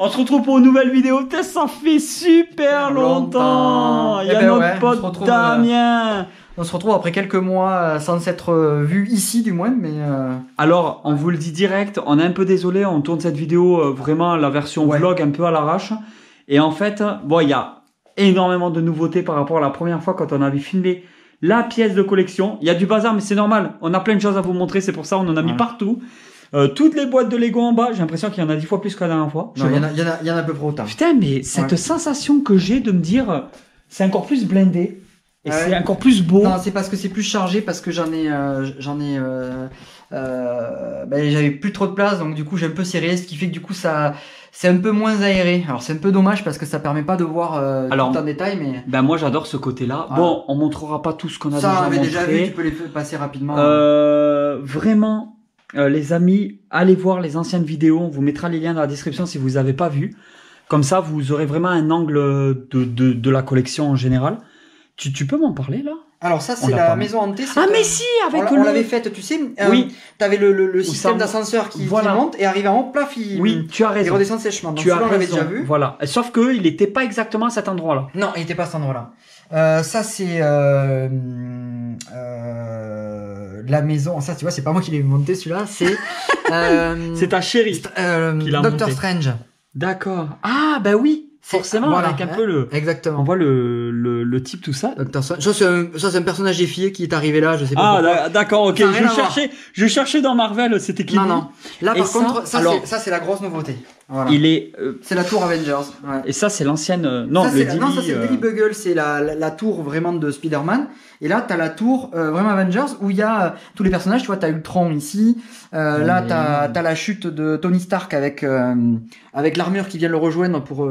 On se retrouve pour une nouvelle vidéo. Putain, ça fait super longtemps. Il y a notre pote Damien. On se retrouve après quelques mois sans s'être vu ici du moins, mais alors on vous le dit direct, on est un peu désolé, on tourne cette vidéo vraiment la version vlog un peu à l'arrache. Et en fait, bon, il y a énormément de nouveautés par rapport à la première fois quand on avait filmé la pièce de collection. Il y a du bazar, mais c'est normal. On a plein de choses à vous montrer, c'est pour ça on en a mis partout. Toutes les boîtes de Lego en bas, j'ai l'impression qu'il y en a 10 fois plus que la dernière fois. Non, il y en a à peu près autant. Putain, mais cette sensation que j'ai de me dire, c'est encore plus blindé. Et c'est encore plus beau. Non, c'est parce que c'est plus chargé, parce que j'avais plus trop de place, donc du coup j'ai un peu serré, ce qui fait que du coup c'est un peu moins aéré. Alors c'est un peu dommage parce que ça permet pas de voir tout en détail, mais. Ben moi j'adore ce côté-là. Voilà. Bon, on montrera pas tout ce qu'on a déjà montré. déjà vu, tu peux les passer rapidement. Vraiment, les amis, allez voir les anciennes vidéos. On vous mettra les liens dans la description si vous avez pas vu. Comme ça, vous aurez vraiment un angle de la collection en général. Tu peux m'en parler là? Alors ça c'est la maison hantée. Ah mais si, avec on l'avait faite, tu sais. Oui. T'avais le système d'ascenseur qui monte et arrivé en haut, plaf, oui, tu as raison. Il redescend sèchement. Donc tu as raison. On l'avait déjà vu. Voilà. Sauf que il n'était pas exactement à cet endroit-là. Non, il n'était pas à cet endroit-là. Ça c'est la maison. Ça tu vois, c'est pas moi qui l'ai monté celui-là, c'est. C'est ta chérie qui l'a monté. Doctor Strange. D'accord. Ah bah oui. Forcément, voilà, avec un peu le. Exactement. On voit le type, tout ça. Doctor Strange. Ça, c'est un personnage défié qui est arrivé là, je sais pas. Ah, d'accord, ok. Je cherchais dans Marvel, c'était qui? Non. Là, par contre, ça, c'est la grosse nouveauté. Voilà. C'est la tour Avengers. Ouais. Et ça, c'est l'ancienne, non, ça, c'est le Daily Bugle, c'est la tour vraiment de Spider-Man. Et là, t'as la tour, vraiment Avengers, où il y a tous les personnages, tu vois, t'as Ultron ici, là, t'as la chute de Tony Stark avec l'armure qui vient le rejoindre pour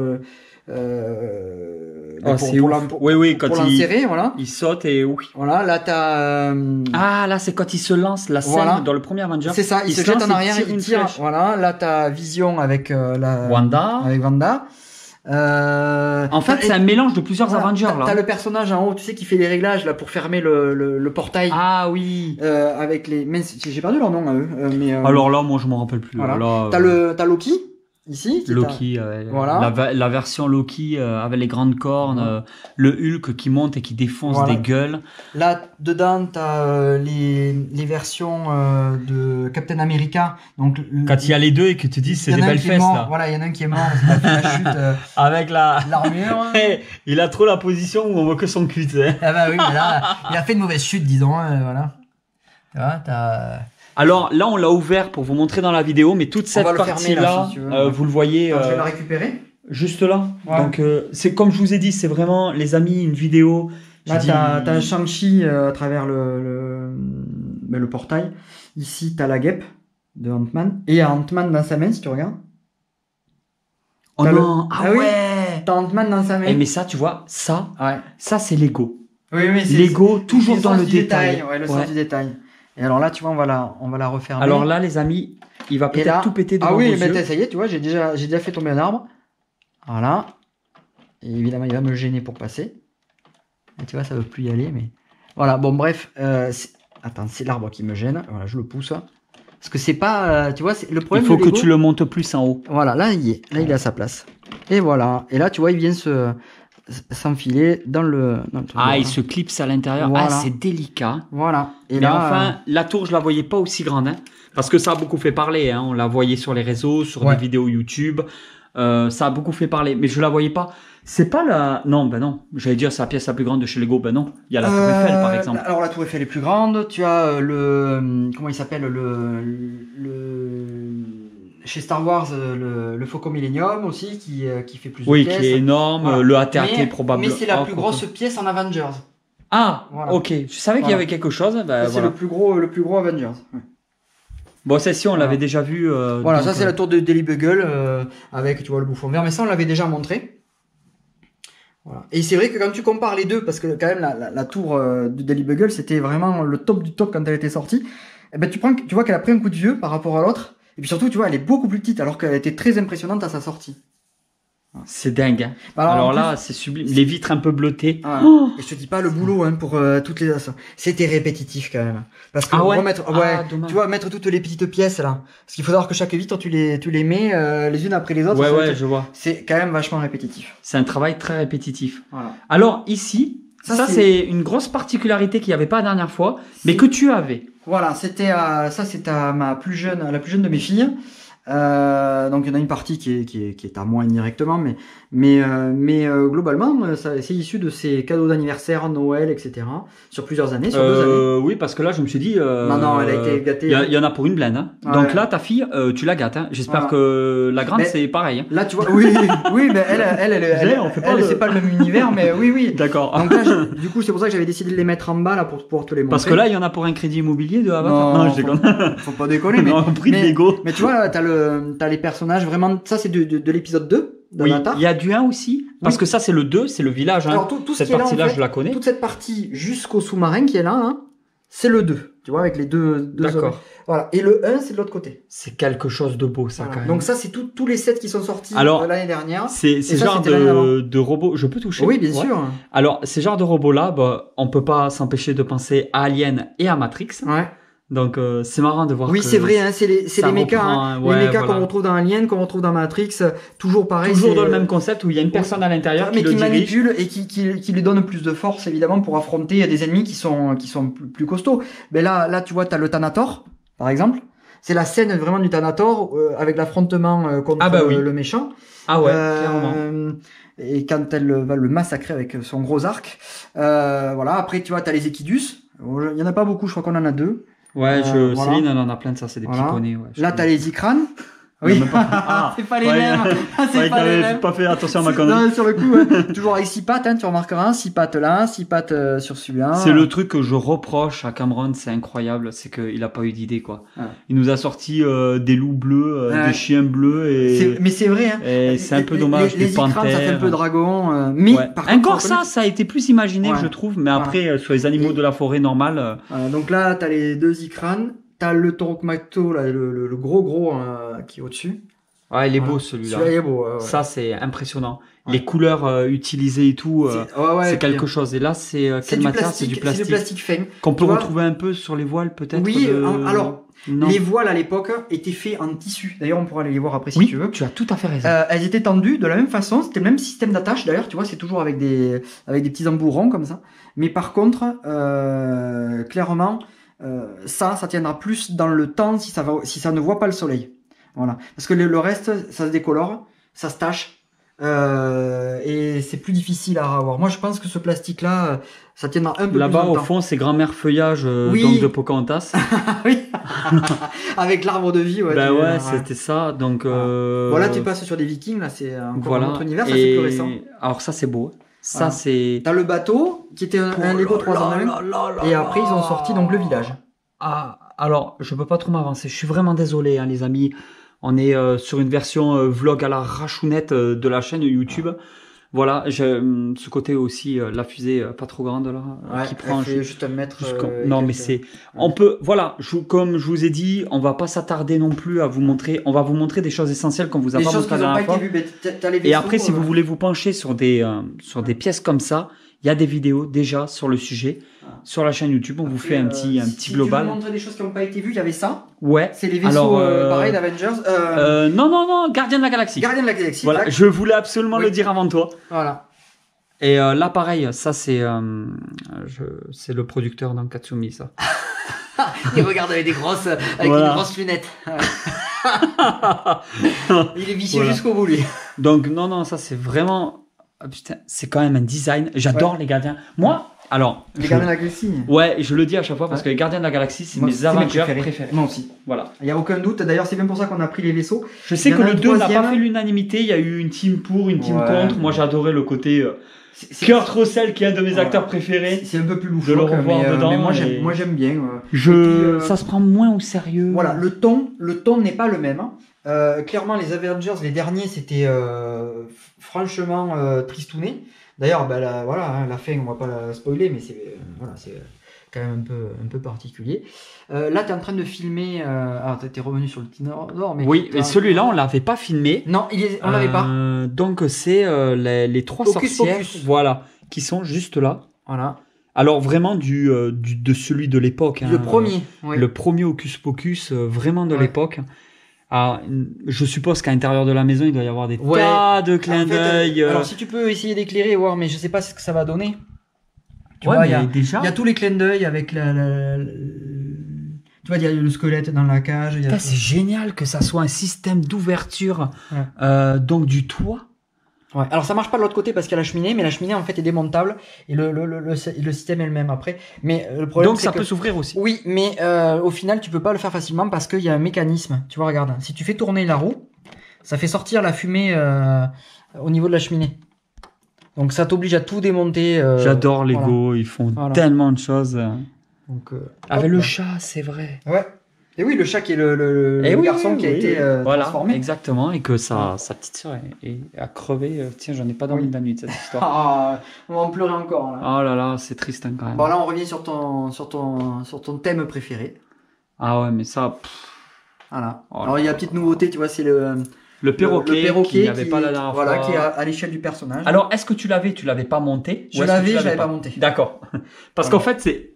l'enserrer, voilà. Il saute et oui. Voilà, là t'as. Ah, là c'est quand il se lance la scène dans le premier Avenger. C'est ça, il se jette en arrière et il tire. Voilà, là t'as Vision avec Wanda. Avec Wanda. En fait, c'est un mélange de plusieurs Avengers là. T'as le personnage en haut, tu sais, qui fait les réglages là pour fermer le portail. Ah oui. Avec les. Mais j'ai perdu leur nom à eux. Mais. Alors là, moi je m'en rappelle plus. Voilà. T'as Loki. Ici, Loki, voilà. la version Loki avec les grandes cornes, le Hulk qui monte et qui défonce des gueules. Là, dedans, t'as les versions de Captain America. Donc, quand il y a les deux et que tu dis c'est des belles fesses là. Voilà, il y en a un qui est mort, c'est la chute avec l'armure. Il a trop la position où on voit que son cul. Ah bah oui, mais là, il a fait une mauvaise chute, disons. Voilà. Tu vois, alors là, on l'a ouvert pour vous montrer dans la vidéo, mais toute cette partie-là, vous le voyez. Je vais la récupérer. Juste là. Ouais. Donc, c'est comme je vous ai dit, c'est vraiment, les amis, une vidéo. Là, t'as Shang-Chi à travers le portail. Ici, t'as la guêpe de Ant-Man. Et il y a Ant-Man dans sa main, si tu regardes. Oh non, ah ouais. T'as Ant-Man dans sa main. Mais ça, tu vois, ça c'est Lego. Oui, c'est Lego, toujours dans le détail. Ouais, le sens du détail. Et alors là, tu vois, on va la refermer. Alors là, les amis, il va peut-être tout péter devant vos yeux. Mais ça y est, tu vois, j'ai déjà fait tomber un arbre. Voilà. Et évidemment, il va me gêner pour passer. Et tu vois, ça veut plus y aller, mais voilà. Bon, bref. Attends, c'est l'arbre qui me gêne. Voilà, je le pousse. Parce que c'est pas, tu vois, c'est le problème. Il faut que tu le montes plus en haut. Voilà, là, il est. Là, il est à sa place. Et voilà. Et là, tu vois, il vient s'enfiler dans le truc. Ah, il se clipse à l'intérieur. Voilà. Ah, c'est délicat. Voilà. Et là, enfin, la tour, je la voyais pas aussi grande, hein, parce que ça a beaucoup fait parler. Hein. On la voyait sur les réseaux, sur des vidéos YouTube. Ça a beaucoup fait parler, mais je la voyais pas. C'est pas la. Non, ben non. J'allais dire c'est la pièce la plus grande de chez Lego. Ben non. Il y a la Tour Eiffel, par exemple. Alors la Tour Eiffel est plus grande. Tu as comment il s'appelle chez Star Wars, le Faucon Millenium aussi, qui fait plus de pièces. Oui, qui est énorme. Voilà. Le AT-AT probablement. Mais c'est la plus grosse pièce en Avengers. Ah, voilà. Ok. Je savais qu'il y avait quelque chose. Ben, c'est le plus gros Avengers. Ouais. Bon, celle-ci, on l'avait déjà vu. Voilà, ça c'est la tour de Daily Bugle avec, tu vois, le bouffon vert. Mais ça, on l'avait déjà montré. Voilà. Et c'est vrai que quand tu compares les deux, parce que quand même la tour de Daily Bugle, c'était vraiment le top du top quand elle était sortie. Et ben tu vois qu'elle a pris un coup de vieux par rapport à l'autre. Et puis surtout, tu vois, elle est beaucoup plus petite alors qu'elle était très impressionnante à sa sortie. C'est dingue. Hein. Alors là, c'est sublime. Les vitres un peu bleutées. Ouais. Et je te dis pas le boulot pour toutes les assos. C'était répétitif quand même. Parce que remettre, tu vois, mettre toutes les petites pièces là. Parce qu'il faut savoir que chaque vitre, tu les mets les unes après les autres. Ouais, je vois. C'est quand même vachement répétitif. C'est un travail très répétitif. Voilà. Alors ici, ça c'est une grosse particularité qu'il n'y avait pas la dernière fois, mais que tu avais. Voilà, c'était à la plus jeune de mes filles. Donc il y en a une partie qui est à moi indirectement, mais globalement c'est issu de ses cadeaux d'anniversaire, Noël, etc. sur plusieurs années, sur 2 années. Oui, parce que là je me suis dit non, elle a été gâtée. Il y en a pour une blinde. Hein. Ouais. Donc là ta fille, tu la gâtes. Hein. J'espère que la grande c'est pareil. Hein. Là tu vois, oui, mais elle c'est pas le même univers, mais oui. D'accord. Donc là, du coup c'est pour ça que j'avais décidé de les mettre en bas là pour pouvoir te les montrer. Parce que là il y en a pour un crédit immobilier de Avatar. Non, je déconne. Faut pas déconner. Mais prix de Lego. Mais tu vois, t'as les personnages vraiment. Ça c'est de l'épisode 2 d'Avatar. Il y a du 1 aussi. Parce que ça c'est le 2, c'est le village. Hein. Alors tout cette ce qui partie là, en fait, je la connais. Toute cette partie jusqu'au sous-marin qui est là, hein, c'est le 2. Tu vois, avec les deux D'accord. zones. Voilà. Et le 1 c'est de l'autre côté. C'est quelque chose de beau ça, voilà. quand même. Donc ça c'est tous les sets qui sont sortis l'année dernière. C'est genre de robot. Je peux toucher? Oui, bien sûr. Alors ces genres de robots là, on peut pas s'empêcher de penser à Alien et à Matrix. Ouais. Donc c'est marrant de voir. Oui, c'est vrai, hein, c'est les mechas, les mechas qu'on retrouve dans Alien, qu'on retrouve dans Matrix, toujours pareil. Toujours dans le même concept où il y a une personne à l'intérieur qui manipule et qui lui donne plus de force évidemment pour affronter des ennemis qui sont plus costauds. Mais là tu vois, t'as le Thanator par exemple. C'est la scène vraiment du Thanator avec l'affrontement contre le méchant. Ah ouais, clairement. Et quand elle va le massacrer avec son gros arc. Voilà. Après tu vois, t'as les Equidus. Il y en a pas beaucoup, je crois qu'on en a 2. Ouais, Céline, elle en a plus de ça, c'est des petits poneys. Ouais, là, t'as les Icranes. Oui, c'est pas les mêmes. C'est pas les mêmes. J'ai pas fait attention à ma connerie. Non, sur le coup, toujours avec 6 pattes, hein, tu remarqueras, 6 pattes là, 6 pattes sur celui-là. C'est le truc que je reproche à Cameron, c'est incroyable, c'est qu'il a pas eu d'idée, quoi. Ouais. Il nous a sorti des loups bleus, des chiens bleus mais c'est vrai, hein. Et c'est un peu dommage, les Icranes, ça fait un peu dragon, mais par contre. Encore ça a été plus imaginé, je trouve, mais après, sur les animaux de la forêt normale. Donc là, t'as les 2 Icranes. T'as le Torokmato, là, le gros qui est au-dessus. Ouais, il est beau celui-là. Celui-là, il est beau. Ouais. Ça, c'est impressionnant. Ouais. Les couleurs utilisées et tout, c'est quelque chose. Et là, c'est quelle matière? C'est du plastique. C'est du plastique fin. Qu'on peut retrouver un peu sur les voiles, peut-être. Oui, alors, les voiles à l'époque étaient faits en tissu. D'ailleurs, on pourra aller les voir après si tu veux. Tu as tout à fait raison. Elles étaient tendues de la même façon. C'était le même système d'attache. D'ailleurs, tu vois, c'est toujours avec des petits embouts ronds comme ça. Mais par contre, clairement, ça tiendra plus dans le temps si ça ne voit pas le soleil. Voilà. Parce que le reste, ça se décolore, ça se tache, et c'est plus difficile à avoir. Moi, je pense que ce plastique-là, ça tiendra un peu plus longtemps. Là-bas, au fond, c'est grand-mère feuillage, donc de Pocahontas. Oui. Avec l'arbre de vie, ouais. Ben ouais, c'était ça, donc, Voilà, tu passes sur des Vikings, là, c'est encore un autre univers, ça c'est plus récent. Alors ça, c'est beau. Ça, c'est... T'as le bateau, qui était un Lego 3 en 1, et après, ils ont sorti donc le village. Ah, alors, je peux pas trop m'avancer. Je suis vraiment désolé, hein, les amis. On est sur une version vlog à la rachounette de la chaîne YouTube. Voilà, ce côté aussi, la fusée pas trop grande là, qui prend juste un mètre. Non, mais c'est... On peut... Voilà, comme je vous ai dit, on va pas s'attarder non plus à vous montrer... On va vous montrer des choses essentielles qu'on vous a pas montré la dernière fois. Et après, si vous voulez vous pencher sur des pièces comme ça, il y a des vidéos déjà sur le sujet. Sur la chaîne YouTube, on vous fait un petit global. Si tu veux montrer des choses qui n'ont pas été vues, il y avait ça. Ouais. C'est les vaisseaux pareil d'Avengers. Non, Gardien de la Galaxie. Gardien de la Galaxie. Voilà, je voulais absolument le dire avant toi. Voilà. Et là, pareil, ça c'est le producteur dans Katsumi, ça. Il regarde avec des grosses lunettes. Il est vicieux jusqu'au bout, lui. Donc non, ça c'est vraiment... putain, c'est quand même un design. J'adore les gardiens. Moi... Alors, les Gardiens de la Galaxie. Ouais, je le dis à chaque fois parce que les Gardiens de la Galaxie, c'est mes Avengers préférés. Moi aussi. Voilà. Il n'y a aucun doute. D'ailleurs, c'est bien pour ça qu'on a pris les vaisseaux. Je sais que le 2 n'a pas fait l'unanimité. Il y a eu une team pour, une team contre. Moi, j'ai adoré le côté Kurt Russell, qui est un de mes acteurs préférés. C'est un peu plus loufoque. De le revoir dedans. Mais moi, j'aime bien. Ça se prend moins au sérieux. Voilà, le ton n'est pas le même. Clairement, les Avengers, les derniers, c'était franchement tristouné. D'ailleurs, la fin, on va pas la spoiler, mais quand même un peu particulier. Là, tu es en train de filmer. Alors, tu étais revenu sur le Tinor, mais. Oui, mais celui-là, on l'avait pas filmé. Non, on l'avait pas. Donc, c'est les 3 Hocus sorcières. Pocus. Voilà, qui sont juste là. Voilà. Alors, vraiment, de celui de l'époque. Le premier. Oui. Le premier Hocus Pocus, vraiment de Ouais. l'époque. Alors, je suppose qu'à l'intérieur de la maison, il doit y avoir des tas de clins d'œil. Alors, si tu peux essayer d'éclairer, voir, mais je sais pas ce que ça va donner. Tu Ouais, vois, mais déjà. Il y a tous les clins d'œil avec tu vois, il y a le squelette dans la cage. Putain, c'est génial que ça soit un système d'ouverture, donc du toit. Ouais. Alors ça marche pas de l'autre côté parce qu'il y a la cheminée, mais la cheminée en fait est démontable et le système est le même après. Mais le problème, Donc c'est ça que... peut s'ouvrir aussi. Oui, mais au final tu peux pas le faire facilement parce qu'il y a un mécanisme. Tu vois, regarde, si tu fais tourner la roue, ça fait sortir la fumée au niveau de la cheminée. Donc ça t'oblige à tout démonter. J'adore Lego, ils font tellement de choses. Donc, avec le chat, c'est vrai. Ouais. Et oui, le chat qui est le garçon qui a été transformé. Exactement, et que sa petite sœur a crevé. Tiens, j'en ai pas dormi de la nuit de cette histoire. Ah, on va en pleurer encore. Là. Oh là là, c'est triste quand même. Bon, là, on revient sur ton thème préféré. Ah ouais, mais ça... Voilà. Oh, alors, il y a une petite nouveauté, tu vois, c'est le perroquet qui n'avait pas la dernière fois. Voilà, qui est à l'échelle du personnage. Alors, est-ce que tu l'avais pas monté? Je l'avais pas monté. D'accord. Parce qu'en fait, c'est...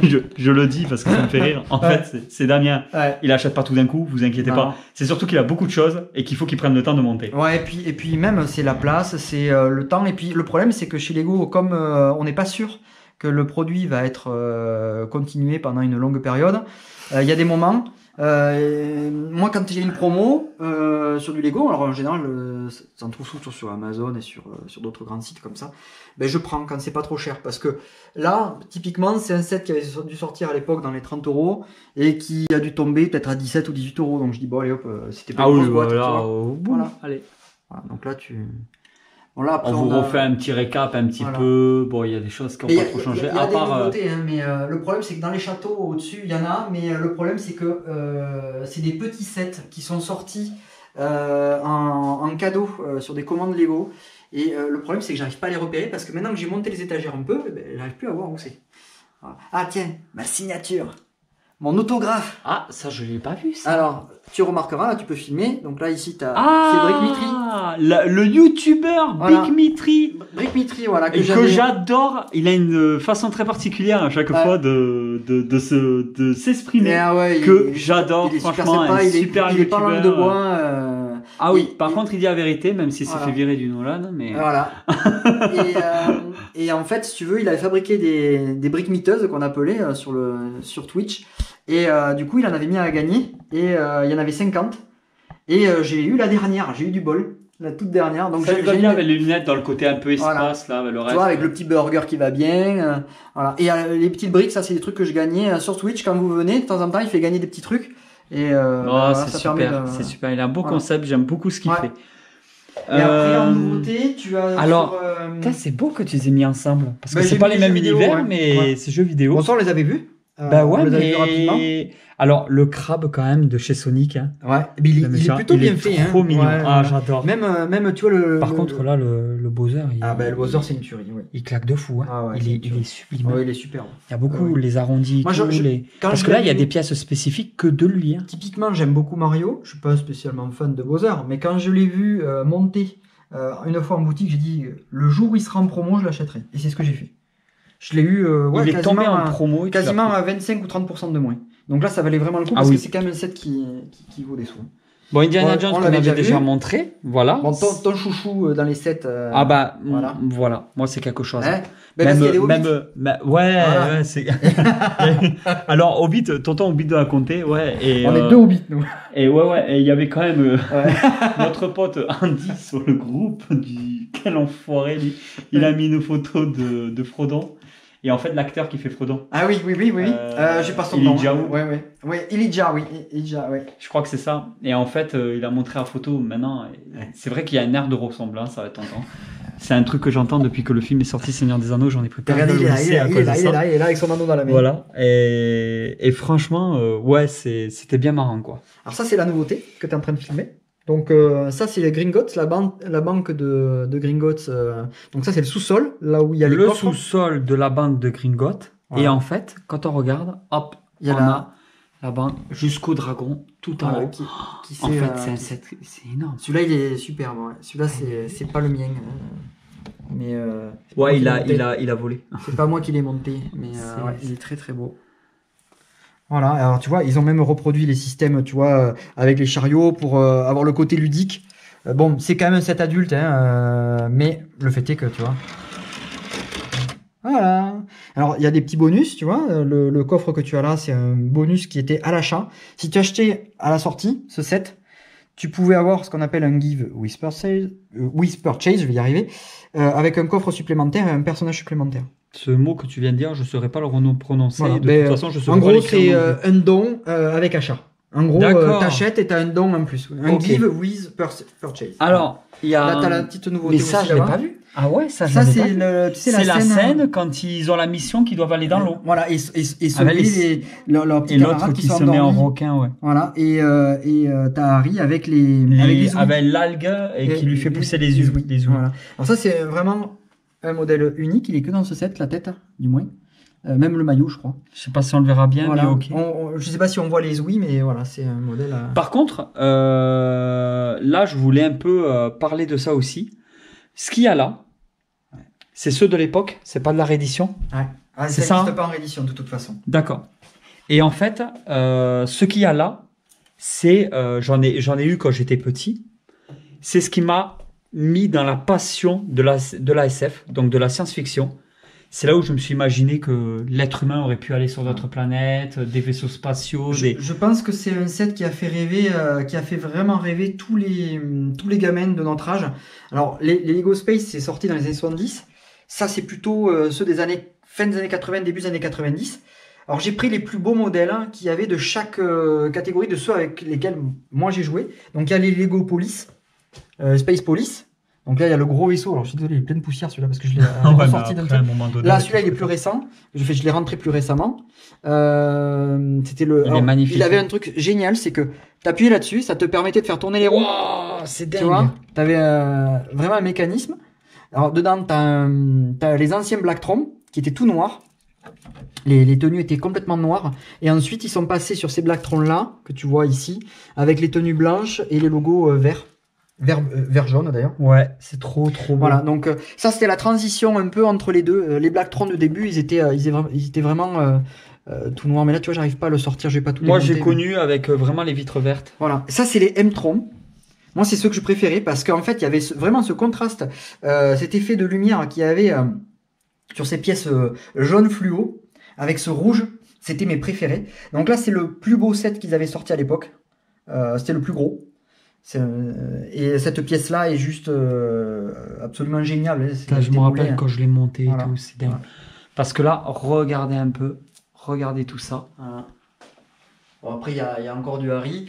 je le dis parce que ça me fait rire. En fait, c'est Damien. Ouais. Il achète pas tout d'un coup, vous inquiétez pas. C'est surtout qu'il a beaucoup de choses et qu'il faut qu'il prenne le temps de monter. Ouais, et puis même, c'est la place, c'est le temps. Et puis, le problème, c'est que chez Lego, comme on n'est pas sûr que le produit va être continué pendant une longue période, il y a des moments... moi, quand il y a une promo sur du Lego, alors en général, ça en trouve surtout sur Amazon et sur d'autres grands sites comme ça, ben je prends quand c'est pas trop cher parce que là, typiquement, c'est un set qui avait dû sortir à l'époque dans les 30 € et qui a dû tomber peut-être à 17 ou 18 €. Donc je dis bon, allez hop, c'était pas une grosse boîte. Voilà, allez. Voilà, donc là, bon, là, après, on vous refait un petit récap un petit peu. Bon, il y a des choses qui n'ont pas trop changé. Il y a des nouveautés, hein, mais le problème c'est que dans les châteaux au-dessus, il y en a, mais le problème c'est que c'est des petits sets qui sont sortis en cadeau sur des commandes Lego. Et le problème c'est que j'arrive pas à les repérer parce que maintenant que j'ai monté les étagères un peu, j'arrive plus à voir où c'est. Voilà. Ah tiens, ma signature, mon autographe. Ah, ça je l'ai pas vu ça. Alors, tu remarqueras, là tu peux filmer. Donc là ici tu as c'est Brick Mitri. Le youtubeur Brick Mitri. Brick Mitri, voilà. Que j'adore. Il a une façon très particulière à chaque fois de s'exprimer. Que j'adore, franchement. Il est pas langue de bois. Ah oui, par contre il dit la vérité, même s'il s'est fait virer du Nolan. Mais... Voilà. et en fait, si tu veux, il avait fabriqué des briques miteuses qu'on appelait sur Twitch. Et du coup, il en avait mis à gagner. Et il y en avait 50. Et j'ai eu la dernière, j'ai eu du bol. La toute dernière. Donc ça lui va bien avec les lunettes dans le côté un peu espace, là, avec le reste. Tu vois, avec le petit burger qui va bien. Voilà. Et les petites briques, ça c'est des trucs que je gagnais sur Twitch. Quand vous venez, de temps en temps, il fait gagner des petits trucs. Et c'est super, c'est super. Il a un beau concept, j'aime beaucoup ce qu'il fait. Et après, en nouveauté, tu as. Alors, c'est beau que tu les aies mis ensemble. Parce que c'est pas les mêmes univers, mais c'est jeux vidéo. Bon, ça, on les avait vus. Bah ouais, mais... Alors, le crabe, quand même, de chez Sonic. Hein. Ouais, mais il est plutôt bien fait. Trop mignon. J'adore. Même, tu vois, Par contre, là, le Bowser... le Bowser, c'est une tuerie, oui. Il claque de fou. Hein. Il est sublime. Ouais, il est superbe. Il y a beaucoup les arrondis. Parce que là, il y a des pièces spécifiques que de lui. Hein. Typiquement, j'aime beaucoup Mario. Je suis pas spécialement fan de Bowser. Mais quand je l'ai vu monter une fois en boutique, j'ai dit, le jour où il sera en promo, je l'achèterai. Et c'est ce que j'ai fait. Je l'ai eu il est tombé en promo. Quasiment à 25 ou 30% de moins. Donc là, ça valait vraiment le coup parce que c'est quand même un set qui vaut des sous. Bon, Indiana Jones, on l'avait déjà montré. Voilà. Bon, ton chouchou dans les sets. Voilà. Moi, c'est quelque chose. Hein ouais, c'est. Alors, Hobbit, tonton Hobbit de la comté, ouais. Et, on est deux Hobbits, nous. Et et il y avait quand même notre pote Andy sur le groupe quel enfoiré, lui. Il a mis une photo de Frodon. Et en fait, l'acteur qui fait Frodon. Ah oui. J'ai pas son nom. Elijah. Elijah, oui. Je crois que c'est ça. Et en fait, il a montré la photo maintenant. C'est vrai qu'il y a un air de ressemblance avec tonton. C'est un truc que j'entends depuis que le film est sorti, Seigneur des Anneaux. J'en ai pris plein de il est là avec son anneau dans la main. Voilà. Et franchement, c'était bien marrant, quoi. Alors ça, c'est la nouveauté que tu es en train de filmer. Donc ça c'est les Gringotts, la banque de Gringotts. Donc ça c'est le sous-sol, là où il y a les coffres. Le sous-sol de la banque de Gringotts. Et en fait, quand on regarde, hop, Il y a on a la bande jusqu'au dragon, tout en haut. En fait, c'est un set, c'est énorme. Celui-là, il est superbe. Ouais. Celui-là, c'est pas le mien. Mais ouais, il a volé. C'est pas moi qui l'ai monté, mais ouais, il est très très beau. Voilà, alors tu vois, ils ont même reproduit les systèmes, tu vois, avec les chariots pour avoir le côté ludique. Bon, c'est quand même un set adulte, hein, mais le fait est que, tu vois. Voilà. Alors, il y a des petits bonus, tu vois. Le coffre que tu as là, c'est un bonus qui était à l'achat. Si tu achetais à la sortie ce set, tu pouvais avoir ce qu'on appelle un give with purchase, je vais y arriver, avec un coffre supplémentaire et un personnage supplémentaire. Ce mot que tu viens de dire, je ne saurais pas le prononcer. Voilà, de toute façon, je saurais en pas gros, l'écrire c'est un don avec achat. En gros, t'achètes et t'as un don en plus. Un give with purchase. Alors, il y a... Là, t'as la petite nouveauté. Mais ça, je l'ai pas vu. Ah ouais, ça c'est tu sais, la scène quand ils ont la mission qu'ils doivent aller dans l'eau. Voilà, et sauver leurs petits camarades qui se met en requin, ouais. Voilà, et t'as Harry avec les avec l'algue et qui lui fait pousser les ouïes. Voilà. Alors ça, c'est vraiment un modèle unique. Il est que dans ce set, la tête, du moins. Même le maillot, je crois. Je sais pas si on le verra bien, voilà. mais ok. Je sais pas si on voit les ouïes, mais voilà, c'est un modèle. Par contre, là, je voulais un peu parler de ça aussi. Ce qu'il y a là, c'est ceux de l'époque, c'est pas de la réédition. Ouais. Ah, c'est ça. Ça n'existe pas en réédition de toute façon. D'accord. Et en fait, ce qu'il y a là, c'est j'en ai eu quand j'étais petit. C'est ce qui m'a mis dans la passion de la SF, donc de la science-fiction. C'est là où je me suis imaginé que l'être humain aurait pu aller sur d'autres planètes, des vaisseaux spatiaux. Je pense que c'est un set qui a fait rêver, qui a fait vraiment rêver tous les gamins de notre âge. Alors, les Lego Space, c'est sorti dans les années 70. Ça, c'est plutôt ceux des fin des années 80, début des années 90. Alors, j'ai pris les plus beaux modèles qu'il y avait de chaque catégorie de ceux avec lesquels moi j'ai joué. Donc, il y a les Lego Police, Space Police. Donc là, il y a le gros vaisseau. Alors, je suis désolé, il est plein de poussière celui-là parce que je l'ai sorti d'un truc. Là, celui-là, il est plus récent. Je l'ai rentré plus récemment. C'était le. Il est magnifique. Il avait un truc génial, c'est que t'appuyais là-dessus, ça te permettait de faire tourner les roues. Wow, c'est dingue. Tu vois, t'avais vraiment un mécanisme. Alors, dedans, t'as les anciens Blacktron qui étaient tout noirs. Les tenues étaient complètement noires. Et ensuite, ils sont passés sur ces Blacktron-là, que tu vois ici, avec les tenues blanches et les logos verts. Vert jaune d'ailleurs. Ouais, c'est trop beau. Voilà, donc ça c'était la transition un peu entre les deux. Les Blacktron de début, ils étaient vraiment tout noirs. Mais là, tu vois, j'arrive pas à le sortir, je vais pas tout Moi, j'ai connu avec vraiment les vitres vertes. Voilà, ça c'est les M-Tron. Moi, c'est ceux que je préférais parce qu'en fait, il y avait vraiment ce contraste, cet effet de lumière qu'il y avait sur ces pièces jaune fluo avec ce rouge. C'était mes préférés. Donc là, c'est le plus beau set qu'ils avaient sorti à l'époque. C'était le plus gros. Et cette pièce-là est juste absolument géniale. Je me rappelle quand je l'ai montée et tout, c'est dingue. Voilà. Parce que là, regardez tout ça. Voilà. Bon, après, il y a encore du Harry.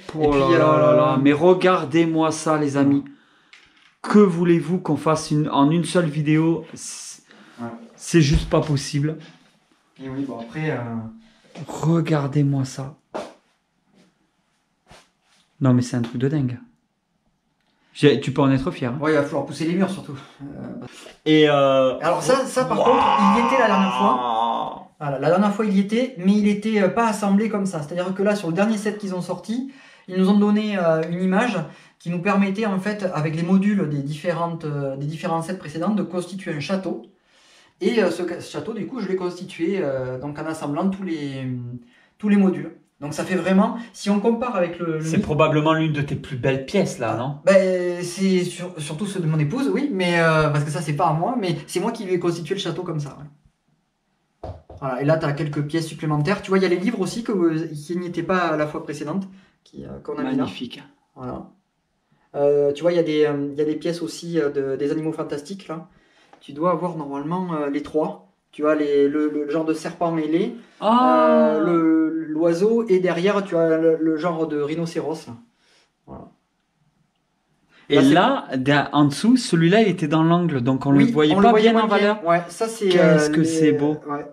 Mais regardez-moi ça, les amis. Que voulez-vous qu'on fasse en une seule vidéo? C'est juste pas possible. Et oui, bon, après... Regardez-moi ça. Non, mais c'est un truc de dingue. Tu peux en être fier. Ouais, il va falloir pousser les murs surtout. Alors ça par contre, il y était la dernière fois. Voilà, la dernière fois il y était, mais il était pas assemblé comme ça. C'est-à-dire que là, sur le dernier set qu'ils ont sorti, ils nous ont donné une image qui nous permettait en fait, avec les modules des différents sets précédents, de constituer un château. Et ce château, du coup, je l'ai constitué donc en assemblant tous les modules. Donc ça fait vraiment, si on compare avec c'est probablement l'une de tes plus belles pièces là, non? Ben, c'est surtout ceux de mon épouse, oui, mais parce que ça c'est pas à moi, mais c'est moi qui lui ai constitué le château comme ça. Ouais. Voilà, et là tu as quelques pièces supplémentaires. Tu vois, il y a les livres aussi qui n'y étaient pas à la fois précédente, qu'on a mis là. Magnifique. Voilà. Tu vois, il y a des pièces aussi des animaux fantastiques là. Tu dois avoir normalement les trois. Tu vois, le genre de serpent ailé, l'oiseau, et derrière, tu as le genre de rhinocéros. Voilà. Et là, en dessous, celui-là, il était dans l'angle, donc on ne le voyait pas bien en valeur. Ouais, ça c'est. Qu'est-ce que c'est beau. Ouais.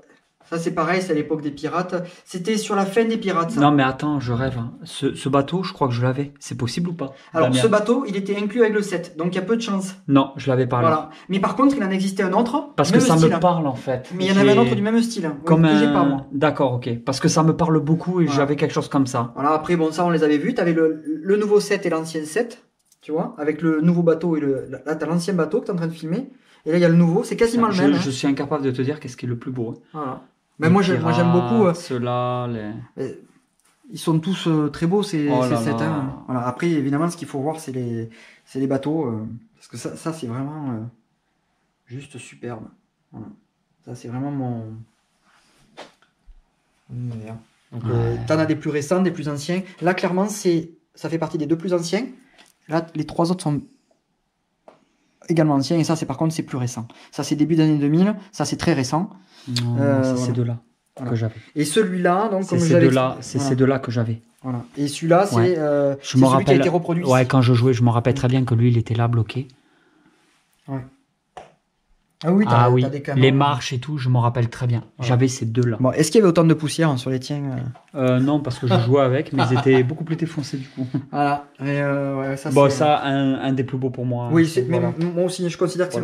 Ça, c'est pareil, c'est à l'époque des pirates. C'était sur la fin des pirates, ça. Non, mais attends, je rêve. Hein. Ce bateau, je crois que je l'avais. C'est possible ou pas? Alors, ce bateau, il était inclus avec le 7, donc il y a peu de chance. Non, je l'avais pas. Voilà. Mais par contre, il en existait un autre. Parce que ça me parle, en fait. Mais il y en avait un autre du même style. Hein, comme que j'ai pas, moi. D'accord, ok. Parce que ça me parle beaucoup et j'avais quelque chose comme ça. Voilà, après, bon, ça, on les avait vus. Tu avais le nouveau 7 et l'ancien 7, tu vois, avec le nouveau bateau et là, tu as l'ancien bateau que tu es en train de filmer. Et là, il y a le nouveau, c'est quasiment le même. Je suis incapable de te dire qu'est-ce qui est le plus beau. Voilà. Mais moi, j'aime beaucoup. Ceux-là, ils sont tous très beaux, ces 7. Hein. Voilà. Après, évidemment, ce qu'il faut voir, c'est les bateaux. Parce que ça c'est vraiment juste superbe. Voilà. Ça, c'est vraiment mon. Donc, t'en as des plus récents, des plus anciens. Là, clairement, ça fait partie des 2 plus anciens. Là, les 3 autres sont également anciens. Et ça, par contre, c'est plus récent. Ça, c'est début d'année 2000. Ça, c'est très récent. Non, c'est ces deux-là que j'avais. Et celui-là, donc, c'est ces deux-là que j'avais. Voilà. Et celui-là, c'est celui qui a été reproduit. Ouais, quand je jouais, je me rappelle très bien que lui, il était là, bloqué. Ouais. Ah oui, t'as des canons. Les marches et tout, je m'en rappelle très bien. Ouais. J'avais ces deux-là. Bon, est-ce qu'il y avait autant de poussière sur les tiens Non, parce que je jouais avec, mais ils étaient beaucoup plus défoncés du coup. Voilà. Mais ça, bon, ça, un des plus beaux pour moi. Oui, mais moi aussi, je considère que c'est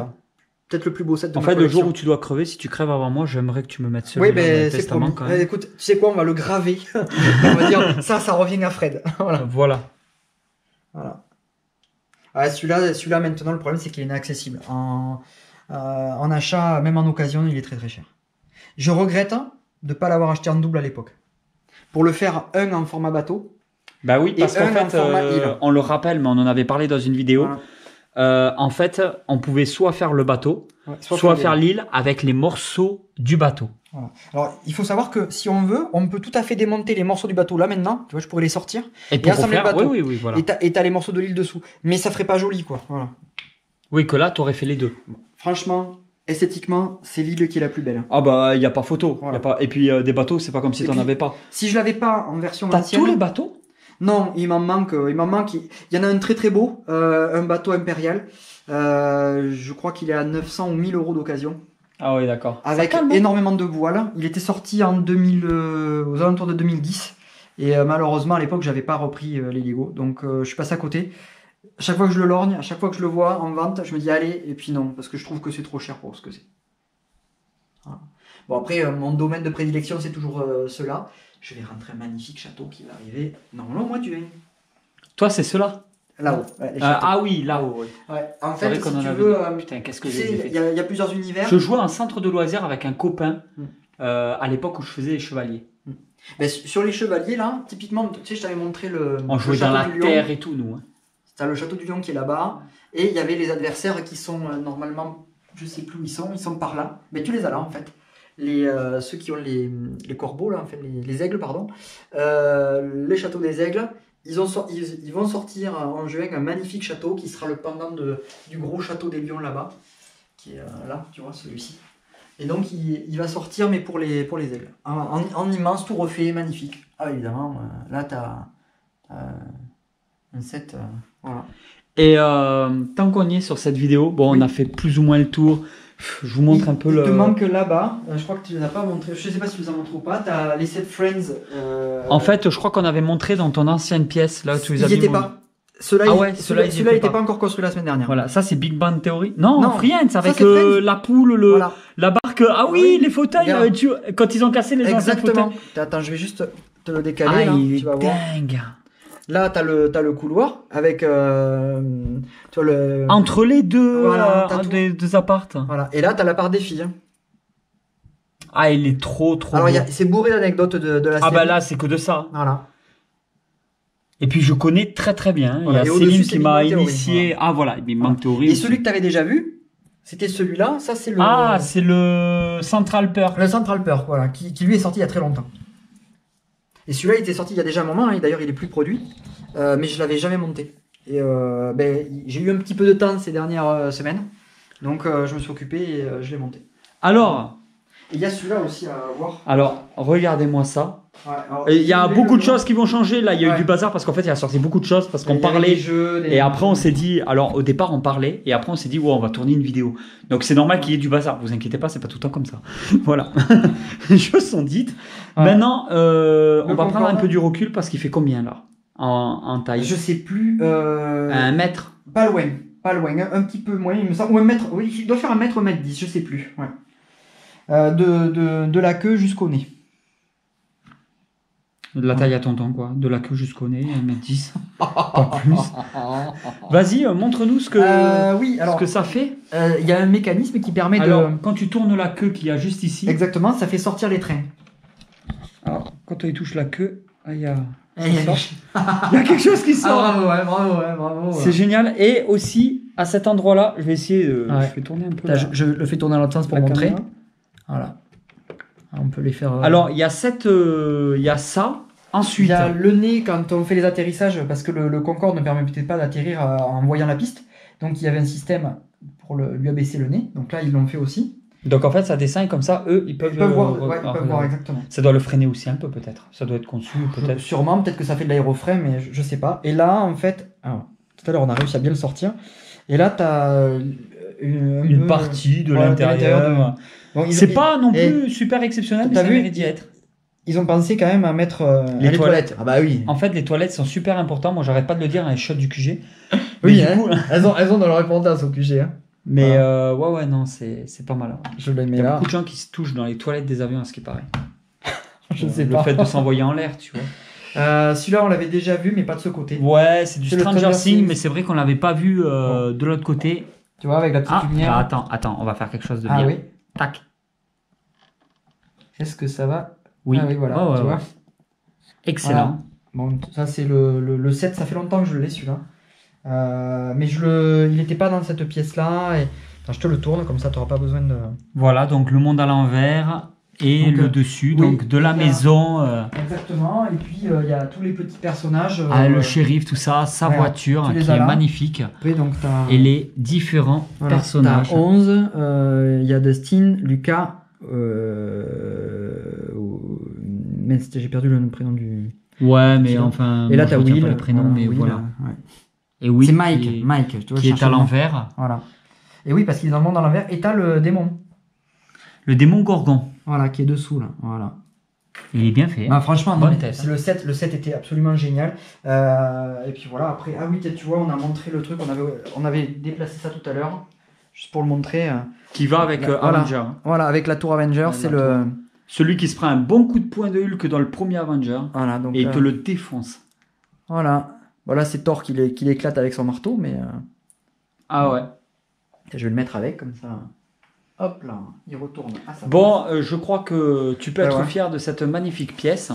peut-être le plus beau set de ma collection. Le jour où tu dois crever, si tu crèves avant moi, j'aimerais que tu me mettes celui-là dans le testament quand même. Écoute, tu sais quoi, on va le graver. On va dire, ça revient à Fred. Voilà. Ah, celui-là, maintenant, le problème, c'est qu'il est inaccessible. En achat, même en occasion, il est très très cher. Je regrette de ne pas l'avoir acheté en double à l'époque. Pour le faire un en format bateau. Bah oui, parce qu'en fait, on le rappelle, mais on en avait parlé dans une vidéo. Voilà. En fait, on pouvait soit faire le bateau, soit faire l'île avec les morceaux du bateau. Voilà. Alors, il faut savoir que si on veut, on peut tout à fait démonter les morceaux du bateau là maintenant. Tu vois, je pourrais les sortir et assembler le bateau. Oui, voilà. Et t'as les morceaux de l'île dessous. Mais ça ferait pas joli, quoi. Voilà. Oui, que là, t'aurais fait les deux. Franchement, esthétiquement, c'est l'île qui est la plus belle. Ah bah, il y a pas photo. Voilà. Y a pas... Et puis des bateaux, c'est pas comme si t'en avais pas. Si je l'avais pas en version ancienne. T'as tous les bateaux? Non, il m'en manque. Il y en a un très très beau, un bateau impérial. Je crois qu'il est à 900 ou 1000 euros d'occasion. Ah oui, d'accord. Avec énormément de voiles. Il était sorti aux alentours de 2010. Et malheureusement, à l'époque, j'avais pas repris les Lego. Donc, je suis passé à côté. À chaque fois que je le lorgne, à chaque fois que je le vois en vente, je me dis allez. Et puis non, parce que je trouve que c'est trop cher pour ce que c'est. Voilà. Bon, après, mon domaine de prédilection, c'est toujours ceux-là. Je vais rentrer un magnifique château qui va arriver. Normalement, au mois de juin. Toi, c'est ceux-là? Là-haut. Ah oui, là-haut. Oui. Ouais. En fait, si tu veux, putain, qu'est-ce que j'ai fait. Il y a plusieurs univers. Je jouais à un centre de loisirs avec un copain à l'époque où je faisais les chevaliers. Ben, sur les chevaliers, là, typiquement, tu sais, je t'avais montré On jouait dans la terre et tout, nous. Hein. T'as le château du Lion qui est là-bas. Et il y avait les adversaires qui sont normalement, je sais plus où ils sont par là. Mais tu les as là, en fait. Ceux qui ont les corbeaux, là, enfin, les aigles, pardon. Les châteaux des aigles. Ils vont sortir en juin un magnifique château qui sera le pendant du gros château des lions là-bas, qui est là, tu vois, celui-ci. Et donc il va sortir, mais pour les aigles. En immense, tout refait, magnifique. Ah, évidemment, là, tu as un set. Voilà. Et tant qu'on y est sur cette vidéo, bon, on a fait plus ou moins le tour. Je vous montre un peu Il te manque là-bas, je crois que tu ne les as pas montré, je ne sais pas si tu les as montrés ou pas, tu as les 7 Friends. En fait, je crois qu'on avait montré dans ton ancienne pièce, là où tu les as mis. Ils n'y étaient pas. Celui-là, il n'était pas encore construit la semaine dernière. Voilà, ça c'est Big Bang Theory. Non, Friends, avec la poule, la barque. Ah oui, les fauteuils, quand ils ont cassé les anciens fauteuils. Exactement. Attends, je vais juste te le décaler. Là, il est dingue. Là, t'as le couloir avec entre les deux, deux appartes. Voilà. Et là, t'as la part des filles. Ah, il est trop. Alors, c'est bourré d'anecdotes de la série. Ah bah là, c'est que de ça. Voilà. Et puis, je connais très très bien. Voilà. Il y a Céline qui m'a initié. Voilà. Ah voilà, Big Bang Theory. Et celui que t'avais déjà vu, c'était celui-là. Ça, c'est le. Ah, c'est le Central Perk. Le Central Perk, voilà, qui lui est sorti il y a très longtemps. Et celui-là, il était sorti il y a déjà un moment, hein, d'ailleurs il est plus produit, mais je l'avais jamais monté. Et j'ai eu un petit peu de temps ces dernières semaines, donc je me suis occupé et je l'ai monté. Alors, il y a celui-là aussi à voir. Alors, regardez-moi ça. Ouais, alors, Il y a beaucoup de le- choses qui vont changer. Là, il y a eu Ouais. du bazar parce qu'en fait, il a sorti beaucoup de choses parce qu'on il y avait parlait. des jeux, des- Et après, on s'est dit. Alors, au départ, on parlait. Et après, on s'est dit, ouais, on va tourner une vidéo. Donc, c'est normal qu'il y ait du bazar. Vous inquiétez pas, c'est pas tout le temps comme ça. Voilà. Les choses sont dites. Ouais. Maintenant, on va prendre un Concorde. peu du recul parce qu'il fait combien là en taille Je sais plus. 1 mètre. Pas loin. Pas loin. Un petit peu moins, il me semble. Ou un mètre. Oui, il doit faire 1 mètre 10, je sais plus. Ouais. De la queue jusqu'au nez. De la taille à tonton, quoi. De la queue jusqu'au nez, 1m10. Pas plus. Vas-y, montre-nous Oui, alors. ce que ça fait. Il y a un mécanisme qui permet Alors, de. quand tu tournes la queue qu'il y a juste ici. Exactement, ça fait sortir les trains. Alors, quand il touche la queue, il y a. Il y a Il y a quelque chose qui sort. bravo, ouais, bravo, ouais, bravo. C'est génial. Et aussi, à cet endroit-là, je vais essayer de. Ouais. Je vais tourner un peu. Là, la- je le fais tourner dans l'autre sens pour la montrer. caméra. Voilà. On peut les faire. Alors, il y a il y a ça. il Ensuite. y a le nez quand on fait les atterrissages, parce que le Concorde ne permet peut-être pas d'atterrir en voyant la piste. Donc il y avait un système pour lui abaisser le nez. Donc là, ils l'ont fait aussi. Donc en fait, ça descend et comme ça, eux, ils peuvent, Ils peuvent voir, re- ouais, ils ah, peuvent voir regarde. exactement. Ça doit le freiner aussi un peu, peut-être. Ça doit être conçu, peut-être. Sûrement, peut-être que ça fait de l'aérofrein, mais je sais pas. Et là, en fait, alors, tout à l'heure, on a réussi à bien le sortir. Et là, tu as Une partie de voilà, l'intérieur. Bon, C'est pas non et- plus super exceptionnel, mais T'as ça vu mérite d'y être. Ils ont pensé quand même à mettre Les toilettes. Ah bah oui. En fait, les toilettes sont super importantes. Moi, j'arrête pas de le dire, les shots du QG. Mais Oui, du hein. coup- elles ont dans leur répondance au QG. Hein. Mais ouais, non, c'est pas mal. Je le Il mets y a là. beaucoup de gens qui se touchent dans les toilettes des avions, à ce qui paraît. Je sais le pas. fait de s'envoyer en l'air, tu vois. Celui-là, on l'avait déjà vu, mais pas de ce côté. Ouais, c'est du C'est le Stranger Stranger Things, Things. mais c'est vrai qu'on l'avait pas vu de l'autre côté. Tu vois, avec la petite Ah, lumière. attends, on va faire quelque chose de Ah bien. oui. Tac. Est-ce que ça va? Oui. Ah oui, voilà. Ouais, ouais, tu vois. ouais. Excellent. Bon, ça c'est le 7, ça fait longtemps que je l'ai celui-là. Mais il n'était pas dans cette pièce-là. Et... Attends, je te le tourne, comme ça tu n'auras pas besoin de... Voilà, donc le monde à l'envers et Donc, le dessus, oui, donc de la il y a- maison. Exactement, et puis il y a tous les petits personnages. Le shérif, tout ça, sa voilà, voiture tu les qui as est là. magnifique. Après, donc, t'as... Et les différents Voilà, personnages. t'as 11, il y a Dustin, Lucas, mince, j'ai perdu le prénom du... Ouais, mais Sinon. enfin. Et là moi, t'as je retiens Will. pas les prénoms, mais Will, voilà. ouais. Et Will C'est Mike, qui est, Mike, tu vois, qui je est cherche à le nom. l'envers. Voilà. Et oui, parce qu'il est dans le monde à l'envers, et t'as le démon, Le démon Gorgon. voilà, qui est dessous, là, voilà. Il est bien fait. Bah, franchement, Bonne non, tête, c'est le 7 était absolument génial. Et puis voilà, après, ah oui, tu vois, on a montré le truc, on avait déplacé ça tout à l'heure, juste pour le montrer. Qui va avec Voilà. Avenger. Voilà, avec la tour Avenger, Ouais, c'est la le... Celui qui se prend un bon coup de poing de Hulk dans le premier Avenger. Voilà, donc... Et il te le défonce. Voilà. Voilà, c'est Thor qui l'éclate avec son marteau, mais... Ah ouais. Je vais le mettre avec, comme ça... Hop là, il retourne à sa Bon, je crois que tu peux Ouais, être ouais. fier de cette magnifique pièce.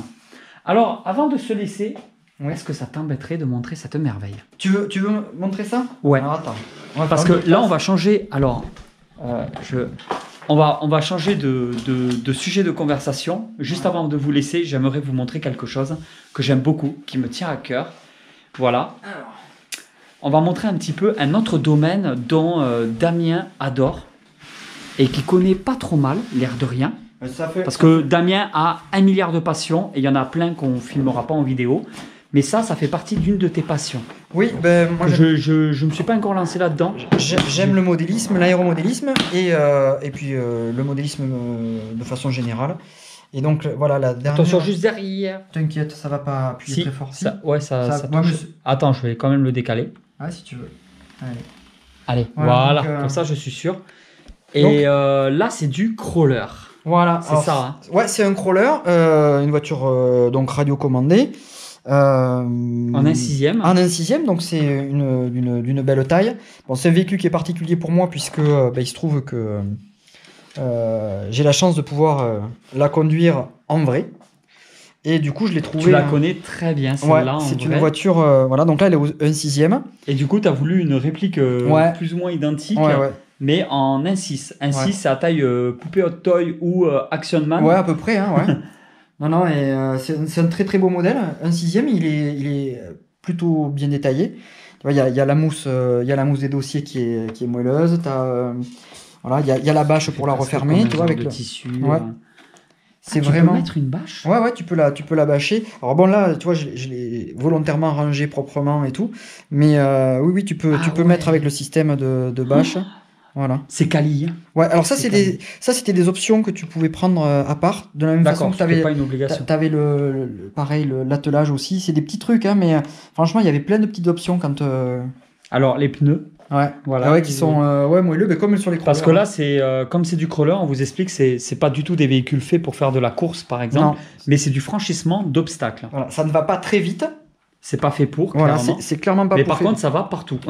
Alors, avant de se laisser, Ouais. est-ce que ça t'embêterait de montrer cette merveille? Tu veux montrer ça? Ouais. Alors attends. On va Parce faire que une là, passe. on va changer. Alors, on va changer de sujet de conversation. Juste avant de vous laisser, j'aimerais vous montrer quelque chose que j'aime beaucoup, qui me tient à cœur. Voilà. Alors, On va montrer un petit peu un autre domaine dont Damien adore et qui connaît pas trop mal, l'air de rien. ça fait... Parce que Damien a 1 milliard de passions et il y en a plein qu'on filmera pas en vidéo. Mais ça fait partie d'une de tes passions. Oui, ben moi Je me suis pas encore lancé là-dedans. j'aime le modélisme, l'aéromodélisme et puis le modélisme de façon générale. Et donc voilà la dernière... Attention, juste derrière. T'inquiète, ça va pas appuyer Si, très fort. Si. ouais, ça moi, touche. je suis- Attends, je vais quand même le décaler. Ah, si tu veux. Allez. Allez, Voilà, voilà, donc, comme ça je suis sûr. Et donc- là, c'est du crawler. Voilà. C'est alors, ça, hein. Ouais, c'est un crawler, une voiture donc radiocommandée. En un sixième. En un sixième, donc c'est d'une belle taille. Bon, c'est un véhicule qui est particulier pour moi puisque il se trouve que j'ai la chance de pouvoir la conduire en vrai. Et du coup, je l'ai trouvé. Tu la connais très bien, Ouais, celle-là. en c'est une vrai. voiture. Voilà, donc là, elle est au 1/6. Et du coup, tu as voulu une réplique Ouais. plus ou moins identique, Ouais, ouais. mais en 1.6. 1.6, Ouais. c'est à taille poupée hot toy ou Action Man. Ouais, à peu près, hein, ouais. Non, et c'est un très très beau modèle. 1/6, il est plutôt bien détaillé. Tu vois, il y a la mousse des dossiers qui est moelleuse. Voilà, il y a la bâche pour la refermer, tu vois, avec le tissu. Ouais. C'est tu vraiment. peux mettre une bâche. Ouais, tu peux la bâcher. Alors bon, là, tu vois, je l'ai volontairement rangé proprement et tout. Mais oui, tu peux mettre avec le système de bâche. Voilà. C'est quali. Ouais, alors ça, c'était des options que tu pouvais prendre à part. De la même façon que tu avais. pas une obligation. T'avais pareil, l'attelage aussi. C'est des petits trucs, hein, mais franchement, il y avait plein de petites options quand. Alors, les pneus. Ouais, voilà, ah ouais, qui sont moelleux, mais comme sur les crawlers. Parce que là, c'est comme c'est du crawler, on vous explique, c'est pas du tout des véhicules faits pour faire de la course, par exemple, mais c'est du franchissement d'obstacles. Voilà, ça ne va pas très vite. C'est pas fait pour, voilà, clairement. C'est clairement pas mais pour par contre, ça va partout.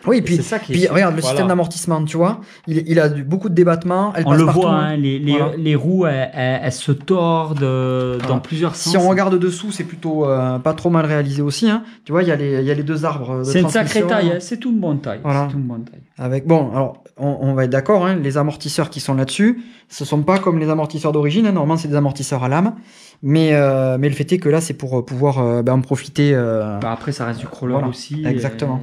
Oui, puis, c'est ça qui est regarde, le système d'amortissement, tu vois, il a beaucoup de débattements. On le voit, hein, les roues, elles se tordent dans plusieurs sens. Si on regarde dessous, c'est plutôt pas trop mal réalisé aussi. Hein. Tu vois, il y a les deux arbres de c'est une sacrée taille, hein. C'est tout une bonne taille. Voilà. C'est tout une bonne taille. Avec, bon, alors, on va être d'accord, hein, les amortisseurs qui sont là-dessus, ce sont pas comme les amortisseurs d'origine. Hein. Normalement, c'est des amortisseurs à lame. Mais le fait est que là, c'est pour pouvoir en profiter. Après, ça reste du crawler aussi. Exactement.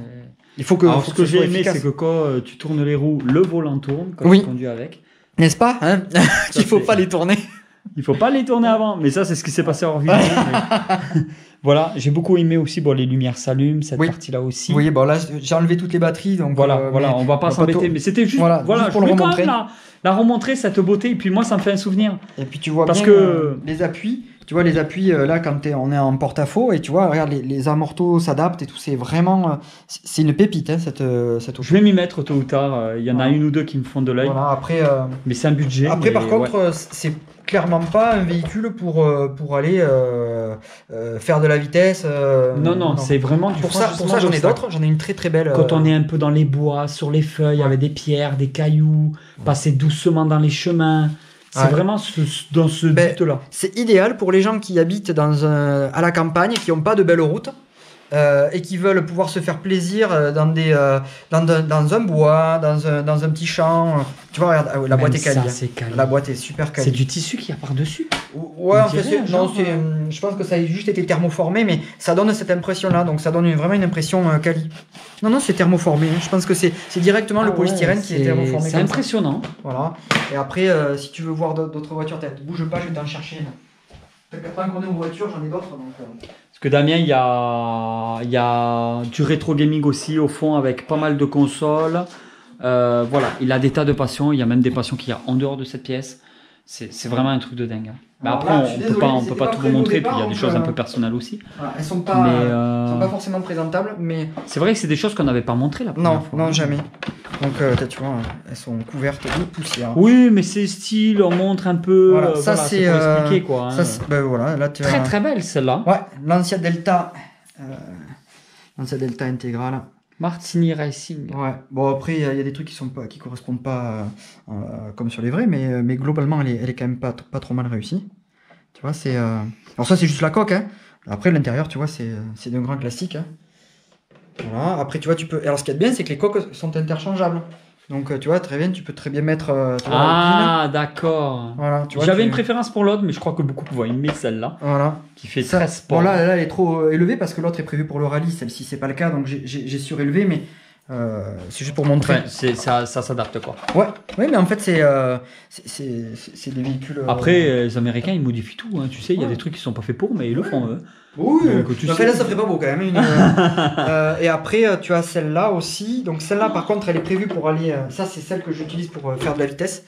Il faut que. Alors, ce que j'ai aimé, c'est que quand tu tournes les roues, le volant tourne quand tu conduis avec. N'est-ce pas, hein? Qu'il faut pas les tourner. Il faut pas les tourner avant. Mais ça, c'est ce qui s'est passé hors vidéo. Voilà, j'ai beaucoup aimé aussi. Bon, les lumières s'allument, cette partie-là aussi. Oui, bon là, j'ai enlevé toutes les batteries, donc voilà, on va pas s'embêter. Mais c'était juste, juste pour le remontrer. La remontrer cette beauté. Et puis moi, ça me fait un souvenir. Et puis tu vois parce bien que les appuis. Tu vois les appuis là quand on est en porte-à-faux et tu vois regarde les amortos s'adaptent et tout, c'est vraiment c'est une pépite hein, cette auto. Je vais m'y mettre tôt ou tard, il y en a une ou deux qui me font de l'œil. Voilà, après mais c'est un budget. Après par contre c'est clairement pas un véhicule pour aller faire de la vitesse. Non, c'est vraiment du pour ça j'en ai d'autres, j'en ai une très très belle. Quand on est un peu dans les bois, sur les feuilles, avec des pierres, des cailloux, passer doucement dans les chemins. C'est vraiment dans ce but-là. C'est idéal pour les gens qui habitent à la campagne, qui n'ont pas de belles routes et qui veulent pouvoir se faire plaisir dans un bois, dans un petit champ. Tu vois, regarde, la boîte est quali. La boîte est super quali. C'est du tissu qu'il y a par-dessus. Ouais, en fait, je pense que ça a juste été thermoformé, mais ça donne cette impression-là. Donc ça donne vraiment une impression quali. Non, c'est thermoformé. Je pense que c'est directement le polystyrène qui est thermoformé. C'est impressionnant. Voilà. Et après, si tu veux voir d'autres voitures, bouge pas, je vais t'en chercher. Tant qu'on est en voiture, j'en ai d'autres. Parce que Damien, il y a du rétro gaming aussi au fond avec pas mal de consoles. Voilà, il a des tas de passions. Il y a même des passions qu'il y a en dehors de cette pièce. C'est vraiment un truc de dingue. Mais après, on peut pas tout vous montrer. Puis il y a des choses un peu personnelles aussi. Voilà, elles sont pas forcément présentables, mais c'est vrai que c'est des choses qu'on n'avait pas montrées la première fois. Non, jamais. Donc tu vois, elles sont couvertes de poussière. Oui, mais c'est style, on montre un peu. Voilà, ça c'est pour expliquer quoi. Ça, voilà, là, très très belle celle-là. Ouais, Lancia Delta intégrale. Martini Racing. Ouais. Bon après il y a des trucs qui correspondent pas comme sur les vrais, mais globalement elle est quand même pas trop mal réussie. Tu vois c'est alors ça c'est juste la coque hein. Après l'intérieur tu vois c'est d'un grand classique. Hein. Voilà. Après tu vois alors ce qui est bien c'est que les coques sont interchangeables. Donc tu vois très bien tu peux très bien mettre. D'accord. Voilà. J'avais une préférence pour l'autre mais je crois que beaucoup vont aimer celle-là. Voilà. Qui fait très sport. Bon là elle est trop élevée parce que l'autre est prévue pour le rallye. Celle-ci c'est pas le cas donc j'ai surélevé mais. C'est juste pour montrer. Ça s'adapte quoi. Ouais, mais en fait c'est des véhicules. Après les Américains ils modifient tout. Hein. Tu sais il y a des trucs qui sont pas faits pour mais ils le font eux. Oui. Donc là ça ferait pas beau quand même. Et après tu as celle-là aussi. Donc celle-là par contre elle est prévue pour aller. Ça c'est celle que j'utilise pour faire de la vitesse.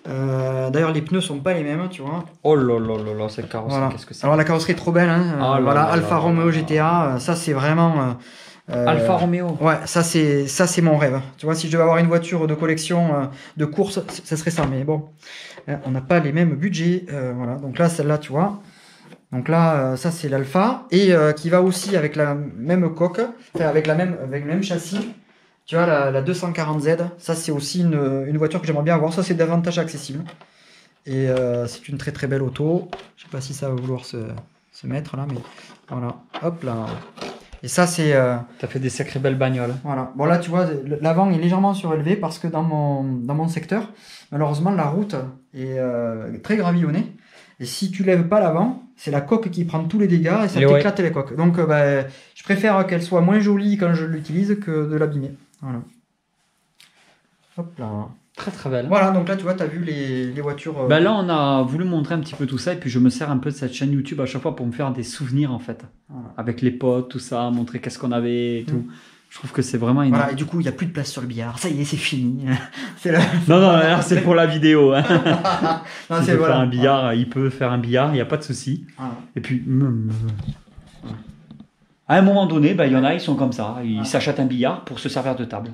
D'ailleurs les pneus sont pas les mêmes tu vois. Oh là cette carrosserie qu'est-ce que c'est. Alors la carrosserie est trop belle hein. Voilà Alfa Romeo GTA. Ça c'est vraiment. Alfa Romeo. Ouais, ça c'est mon rêve. Tu vois, si je devais avoir une voiture de collection de course, ça serait ça. Mais bon, on n'a pas les mêmes budgets. Voilà. Donc là, celle-là, tu vois. Donc là, ça c'est l'Alfa et qui va aussi avec la même coque, avec le même châssis. Tu vois, la 240Z. Ça c'est aussi une voiture que j'aimerais bien avoir. Ça c'est davantage accessible. Et c'est une très très belle auto. Je sais pas si ça va vouloir se mettre là, mais voilà. Hop là. Et ça, c'est... T'as fait des sacrées belles bagnoles. Voilà. Bon, là, tu vois, l'avant est légèrement surélevé parce que dans mon secteur, malheureusement, la route est très gravillonnée. Et si tu lèves pas l'avant, c'est la coque qui prend tous les dégâts et ça t'éclate les coques. Donc, je préfère qu'elle soit moins jolie quand je l'utilise que de l'abîmer. Voilà. Hop là. Très très belle. Voilà, donc là, tu vois, tu as vu les voitures. Ben là, on a voulu montrer un petit peu tout ça et puis je me sers un peu de cette chaîne YouTube à chaque fois pour me faire des souvenirs en fait. Voilà. Avec les potes, tout ça, montrer qu'est-ce qu'on avait et tout. Je trouve que c'est vraiment énorme. Voilà, et du coup, il n'y a plus de place sur le billard. Ça y est, c'est fini. C'est là. Non, là, c'est pour la vidéo. Hein. Non, S'il c'est veut voilà. faire un billard, il peut faire un billard, il n'y a pas de souci. Voilà. Et puis, à un moment donné, il y en a, ils sont comme ça. Ils s'achètent un billard pour se servir de table.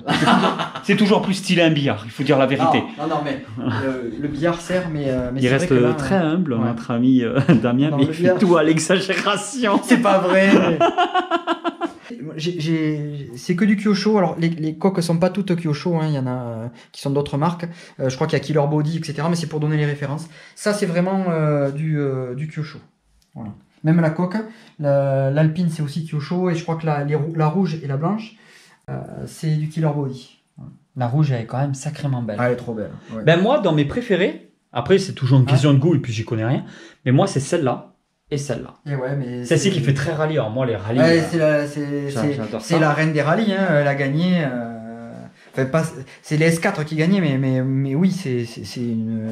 C'est toujours plus stylé un billard, il faut dire la vérité. Non, mais le billard sert, mais il c'est reste vrai que là, très humble, notre ami Damien, Non, mais le il fait billard. tout à l'exagération. C'est pas vrai. C'est que du Kyosho. Alors les coques sont pas toutes Kyosho, hein. Il y en a qui sont d'autres marques. Je crois qu'il y a Killer Body, etc. Mais c'est pour donner les références. Ça c'est vraiment du Kyosho. Voilà. Même la coque, l'Alpine c'est aussi Kyosho, et je crois que la rouge et la blanche c'est du Killer Body. Voilà. La rouge, elle est quand même sacrément belle. Ah, elle est trop belle. Ouais. Ben moi, dans mes préférés, après c'est toujours une question de goût et puis j'y connais rien, mais moi c'est celle-là et celle-là. Et ouais, mais Celle-ci qui fait très rallye. Alors moi les rallyes, ouais, j'adore ça. c'est la reine des rallyes, hein. Elle a gagné. Enfin, pas, c'est les S4 qui gagnaient, mais oui, c'est une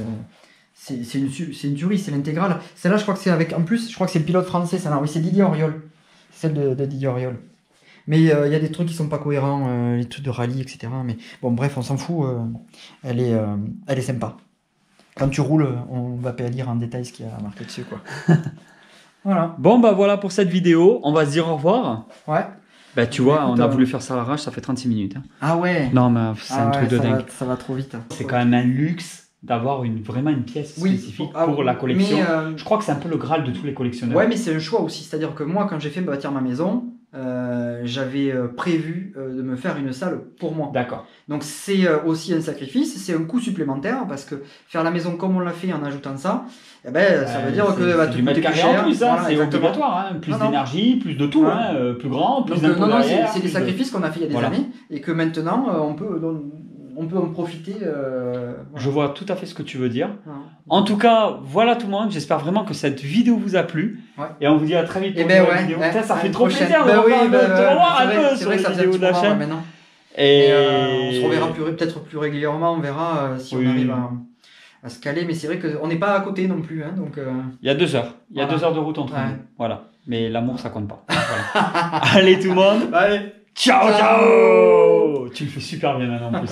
tuerie, c'est l'intégrale. Celle-là, je crois que c'est avec. En plus, je crois que c'est le pilote français, celle-là. Oui, c'est Didier Auriol. Celle de Didier Auriol. Mais il y a des trucs qui sont pas cohérents, les trucs de rallye, etc. Mais bon, bref, on s'en fout. Elle est sympa. Quand tu roules, on va pas lire en détail ce qu'il y a marqué dessus, quoi. Voilà. Bon, voilà pour cette vidéo. On va se dire au revoir. Ouais. Ben, tu vois, Écoute, on a voulu faire ça à l'arrache, ça fait 36 minutes. Hein. Ah ouais. Non, mais c'est un truc de dingue. Ça va trop vite. C'est quand même un luxe d'avoir vraiment une pièce spécifique pour la collection. Mais, je crois que c'est un peu le Graal de tous les collectionneurs. Ouais, mais c'est un choix aussi. C'est-à-dire que moi, quand j'ai fait bâtir ma maison, j'avais prévu de me faire une salle pour moi. D'accord. Donc c'est aussi un sacrifice, c'est un coût supplémentaire parce que faire la maison comme on l'a fait en ajoutant ça, ça veut dire que va te du mètre coûter plus carré cher. en plus, hein, Voilà, c'est exactement. obligatoire. Hein, plus Non. d'énergie, plus de tout, hein, plus grand, plus d'impôts Non, derrière, c'est des plus sacrifices qu'on a fait il y a des Voilà. années et que maintenant on peut en profiter. Voilà. Je vois tout à fait ce que tu veux dire. Voilà. En tout cas, voilà tout le monde. J'espère vraiment que cette vidéo vous a plu. Ouais. Et on vous dit à très vite pour Et une ben nouvelle ouais, vidéo. ouais, Putain, ça fait une trop prochaine. plaisir de revoir un peu c'est sur vrai les que ça faisait vidéos de la chaîne. maintenant. Et On se reverra peut-être plus régulièrement, on verra si on arrive à se caler, mais c'est vrai qu'on n'est pas à côté non plus. Hein, donc, il y a 2 heures. Il y a Voilà. 2 heures de route entre Ouais. nous. Voilà. Mais l'amour, ça compte pas. Voilà. Allez tout le monde. Allez, Ciao, ciao. Tu le fais super bien maintenant en plus.